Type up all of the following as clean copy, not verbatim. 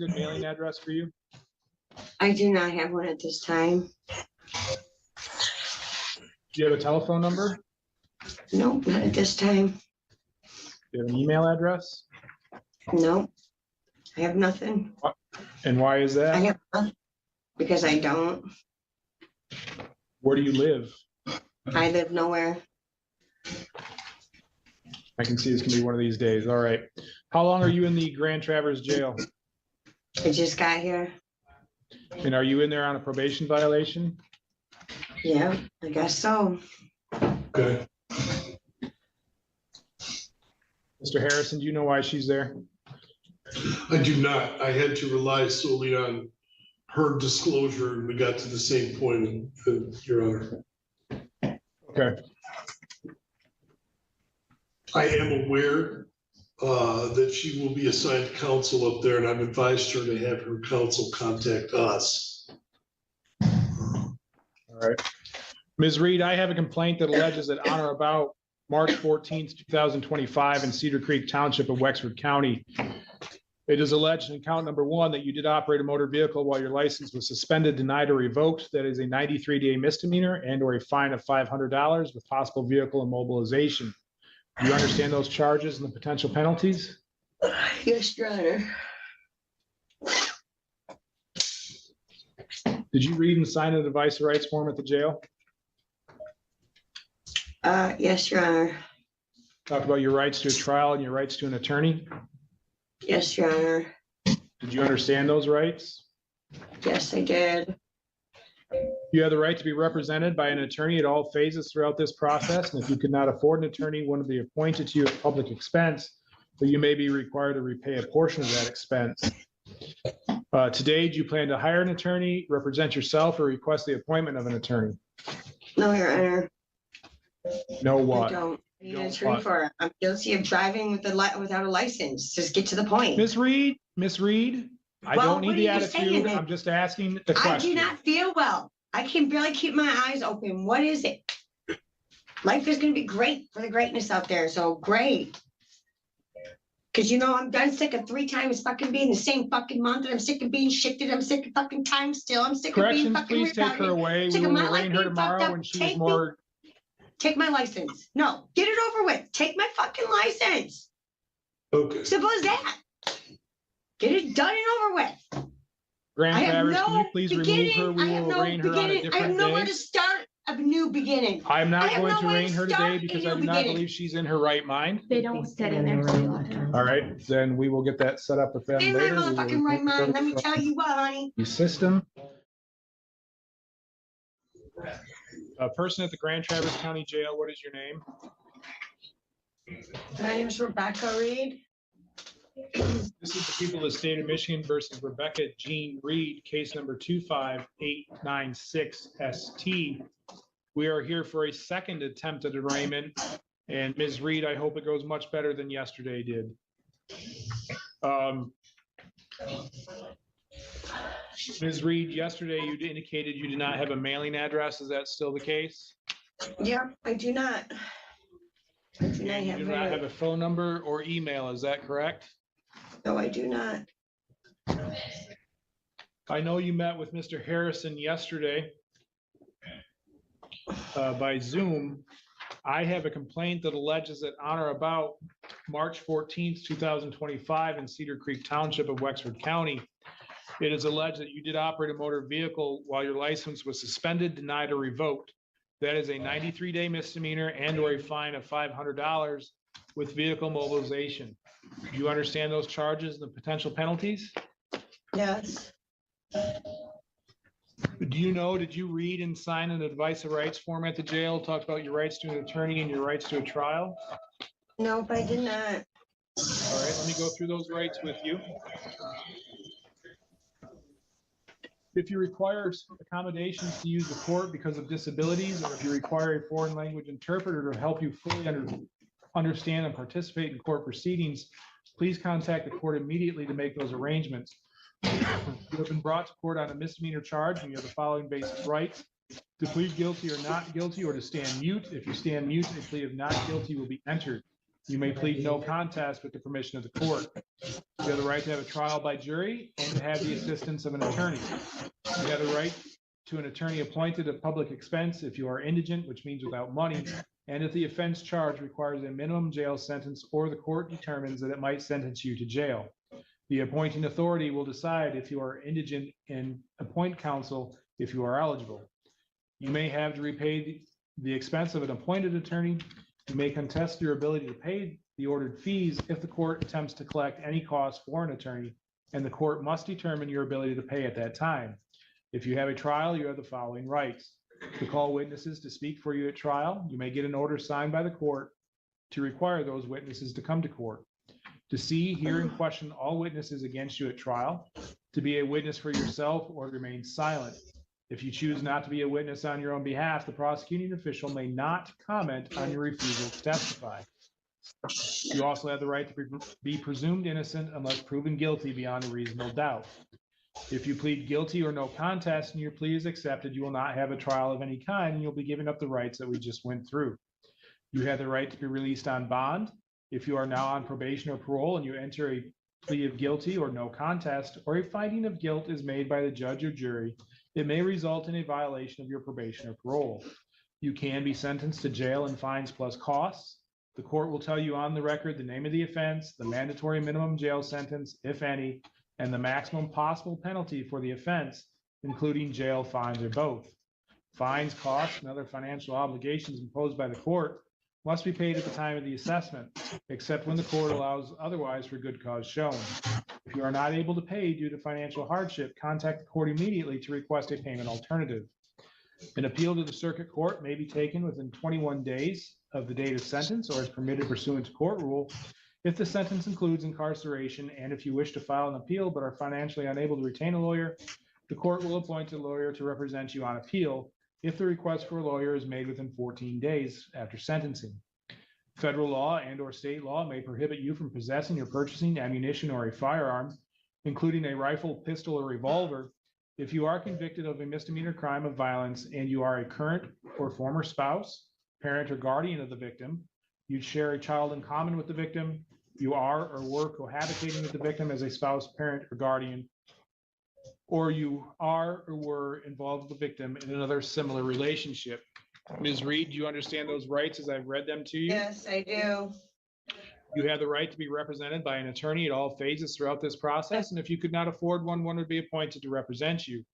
good mailing address for you? I do not have one at this time. Do you have a telephone number? Nope, not at this time. Do you have an email address? Nope, I have nothing. And why is that? I have nothing because I don't. Where do you live? I live nowhere. I can see this can be one of these days. All right. How long are you in the Grand Traverse jail? I just got here. And are you in there on a probation violation? Yeah, I guess so. Good. Mr. Harrison, do you know why she's there? I do not. I had to rely solely on her disclosure, and we got to the same point, Your Honor. Okay. I am aware that she will be assigned counsel up there, and I've advised her to have her counsel contact us. All right. Ms. Reed, I have a complaint that alleges that on or about March 14th, 2025 in Cedar Creek Township of Wexford County, it is alleged in count number 1 that you did operate a motor vehicle while your license was suspended, denied, or revoked. That is a 93-day misdemeanor and or a fine of $500 with possible vehicle immobilization. Do you understand those charges and the potential penalties? Yes, Your Honor. Did you read and sign a device of rights form at the jail? Yes, Your Honor. Talk about your rights to a trial and your rights to an attorney. Yes, Your Honor. Did you understand those rights? Yes, I did. You have the right to be represented by an attorney at all phases throughout this process. And if you could not afford an attorney, one will be appointed to you at public expense, but you may be required to repay a portion of that expense. Today, do you plan to hire an attorney, represent yourself, or request the appointment of an attorney? No, Your Honor. No what? I don't need an Don't attorney what? for it. I'm guilty of driving without a license. Just get to the point. Miss Reed, I Well, don't need what the are you saying attitude. then? I'm just asking the I question. do not feel well. I can barely keep my eyes open. What is it? Life is going to be great for the greatness out there. So great. Because, you know, I'm done sick of 3 times fucking being the same fucking month. And I'm sick of being shifted. I'm sick of fucking time still. I'm sick of being Corrections, fucking please take her retarded. away. Sick We of will my life arraign her being fucked tomorrow up. when she's Take more. Take my license. No, get it over with. Take my fucking license. Okay. Simple as that. Get it done and over with. Grand I have Traverse, can you no please remove beginning. her? We I have will no arraign her on a beginning. I have different nowhere day. to start a new beginning. I'm I not have going no to way arraign to her start today a because new I do not beginning. believe she's in her right mind. They don't sit in there very long. All right, then we will get that set up with them In my later. We will motherfucking right remove her mind. Let me from tell you what, honey. the system. A person at the Grand Traverse County Jail, what is your name? My name is Rebecca Reed. This is the people of the state of Michigan versus Rebecca Jean Reed, case number 25896 ST. We are here for a second attempt at arraignment. And Ms. Reed, I hope it goes much better than yesterday did. Ms. Reed, yesterday you indicated you did not have a mailing address. Is that still the case? Yeah, I do not. I do not And you have do not have a. a phone number or email, is that correct? No, I do not. I know you met with Mr. Harrison yesterday by Zoom. I have a complaint that alleges that on or about March 14th, 2025 in Cedar Creek Township of Wexford County, it is alleged that you did operate a motor vehicle while your license was suspended, denied, or revoked. That is a 93-day misdemeanor and or a fine of $500 with vehicle mobilization. Do you understand those charges and the potential penalties? Yes. Do you know, did you read and sign an advice of rights form at the jail? Talked about your rights to an attorney and your rights to a trial? Nope, I did not. All right, let me go through those rights with you. If you require accommodations to use the court because of disabilities, or if you require a foreign language interpreter to help you fully understand and participate in court proceedings, please contact the court immediately to make those arrangements. You have been brought to court on a misdemeanor charge and you have the following basic rights: to plead guilty or not guilty, or to stand mute. If you stand mute, a plea of not guilty will be entered. You may plead no contest with the permission of the court. You have the right to have a trial by jury and to have the assistance of an attorney. You have the right to an attorney appointed at public expense if you are indigent, which means without money, and if the offense charged requires a minimum jail sentence or the court determines that it might sentence you to jail. The appointing authority will decide if you are indigent and appoint counsel if you are eligible. You may have to repay the expense of an appointed attorney. You may contest your ability to pay the ordered fees if the court attempts to collect any costs for an attorney, and the court must determine your ability to pay at that time. If you have a trial, you have the following rights: to call witnesses to speak for you at trial. You may get an order signed by the court to require those witnesses to come to court. To see, hear, and question all witnesses against you at trial. To be a witness for yourself or remain silent. If you choose not to be a witness on your own behalf, the prosecuting official may not comment on your refusal to testify. You also have the right to be presumed innocent unless proven guilty beyond a reasonable doubt. If you plead guilty or no contest and your plea is accepted, you will not have a trial of any kind and you'll be giving up the rights that we just went through. You have the right to be released on bond. If you are now on probation or parole and you enter a plea of guilty or no contest, or a finding of guilt is made by the judge or jury, it may result in a violation of your probation or parole. You can be sentenced to jail and fines plus costs. The court will tell you on the record the name of the offense, the mandatory minimum jail sentence, if any, and the maximum possible penalty for the offense, including jail, fines, or both. Fines, costs, and other financial obligations imposed by the court must be paid at the time of the assessment, except when the court allows otherwise for good cause shown. If you are not able to pay due to financial hardship, contact the court immediately to request a payment alternative. An appeal to the circuit court may be taken within 21 days of the date of sentence or is permitted pursuant to court rule if the sentence includes incarceration, and if you wish to file an appeal but are financially unable to retain a lawyer, the court will appoint a lawyer to represent you on appeal if the request for a lawyer is made within 14 days after sentencing. Federal law and or state law may prohibit you from possessing or purchasing ammunition or a firearm, including a rifle, pistol, or revolver, if you are convicted of a misdemeanor crime of violence and you are a current or former spouse, parent, or guardian of the victim, you share a child in common with the victim, you are or were cohabitating with the victim as a spouse, parent, or guardian, or you are or were involved with the victim in another similar relationship. Ms. Reed, do you understand those rights as I've read them to you? Yes, I do. You have the right to be represented by an attorney at all phases throughout this process, and if you could not afford one, one would be appointed to represent you.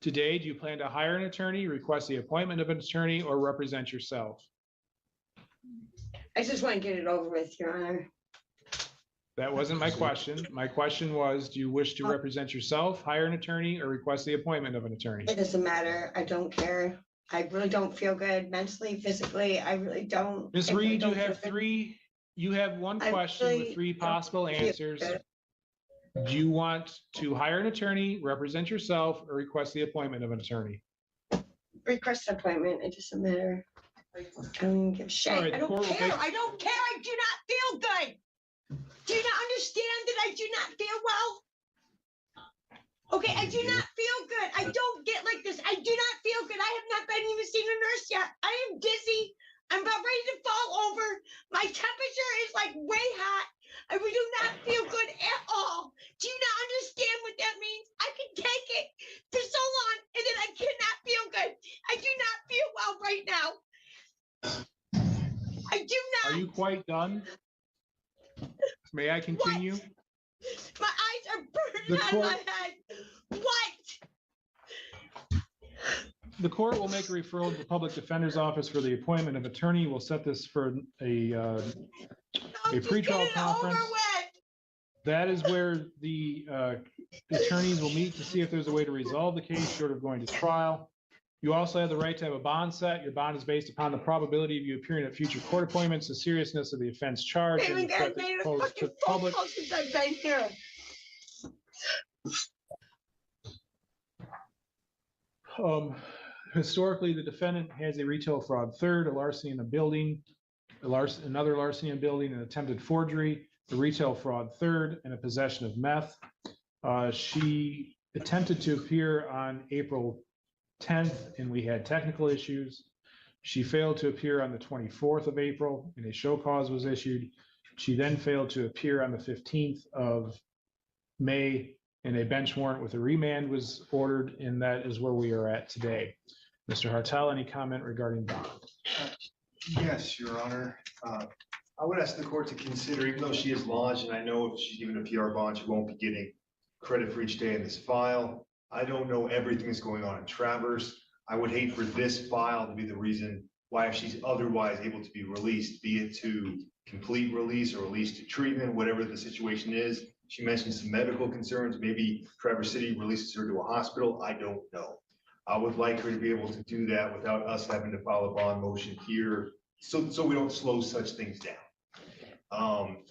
Today, do you plan to hire an attorney, request the appointment of an attorney, or represent yourself? I just want to get it over with, Your Honor. That wasn't my question. My question was, do you wish to represent yourself, hire an attorney, or request the appointment of an attorney? It doesn't matter. I don't care. I really don't feel good mentally, physically. I really don't. Ms. I really Reed, you don't feel have good. you have one I question really with three don't possible feel answers. good. Do you want to hire an attorney, represent yourself, or request the appointment of an attorney? Request an appointment. It doesn't matter. I don't give a shit. All right, I the don't court will care. take- I don't care. I do not feel good. Do you not understand that I do not feel well? Okay, I do not feel good. I don't get like this. I do not feel good. I have not been even seen a nurse yet. I am dizzy. I'm about ready to fall over. My temperature is like way hot. I do not feel good at all. Do you not understand what that means? I can take it for so long and then I cannot feel good. I do not feel well right now. I do not. Are you quite done? May I continue? My eyes are burning The on court- my head. What? The court will make a referral to the public defender's office for the appointment of attorney. We'll set this for a Just pretrial get it conference. over with. That is where the attorneys will meet to see if there's a way to resolve the case short of going to trial. You also have the right to have a bond set. Your bond is based upon the probability of you appearing at future court appointments, the seriousness of the offense charged, and the I threat that made you a pose to fucking the phone public. call since I've been here. Historically, the defendant has a retail fraud third, a larceny in a building, another larceny in a building, an attempted forgery, a retail fraud third, and a possession of meth. She attempted to appear on April 10th, and we had technical issues. She failed to appear on the 24th of April and a show cause was issued. She then failed to appear on the 15th of May and a bench warrant with a remand was ordered, and that is where we are at today. Mr. Hartel, any comment regarding bond? Yes, Your Honor. I would ask the court to consider, even though she is lodged, and I know if she's given a PR bond, she won't be getting credit for each day in this file. I don't know everything that's going on in Traverse. I would hate for this file to be the reason why, if she's otherwise able to be released, be it to complete release or release to treatment, whatever the situation is. She mentioned some medical concerns. Maybe Traverse City releases her to a hospital. I don't know. I would like her to be able to do that without us having to file a bond motion here, so we don't slow such things down.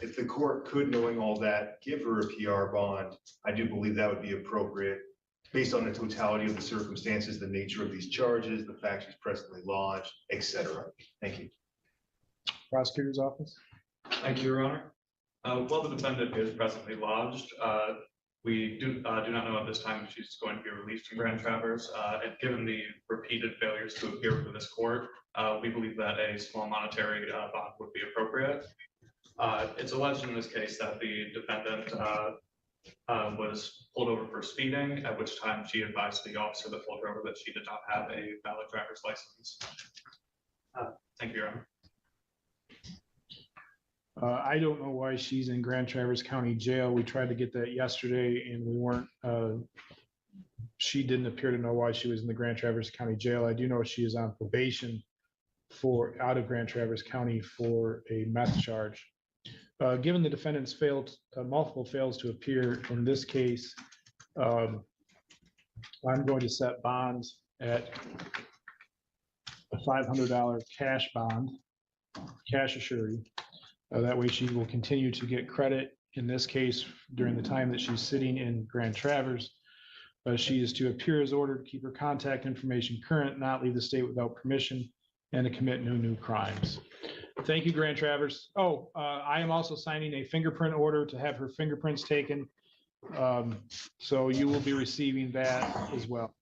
If the court could, knowing all that, give her a PR bond, I do believe that would be appropriate based on the totality of the circumstances, the nature of these charges, the fact she's presently lodged, etc. Thank you. Prosecutor's office? Thank you, Your Honor. While the defendant is presently lodged, we do not know at this time if she's going to be released from Grand Traverse. And given the repeated failures to appear before this court, we believe that a small monetary bond would be appropriate. It's alleged in this case that the defendant was pulled over for speeding, at which time she advised the officer that pulled her over that she did not have a valid driver's license. Thank you, Your Honor. I don't know why she's in Grand Traverse County Jail. We tried to get that yesterday and we weren't, she didn't appear to know why she was in the Grand Traverse County Jail. I do know she is on probation for out of Grand Traverse County for a meth charge. Given the defendant's multiple fails to appear in this case, I'm going to set bonds at a $500 cash bond, cash assurity. That way she will continue to get credit in this case during the time that she's sitting in Grand Traverse. She is to appear as ordered, keep her contact information current, not leave the state without permission, and to commit no new crimes. Thank you, Grand Traverse. Oh, I am also signing a fingerprint order to have her fingerprints taken. So you will be receiving that as well.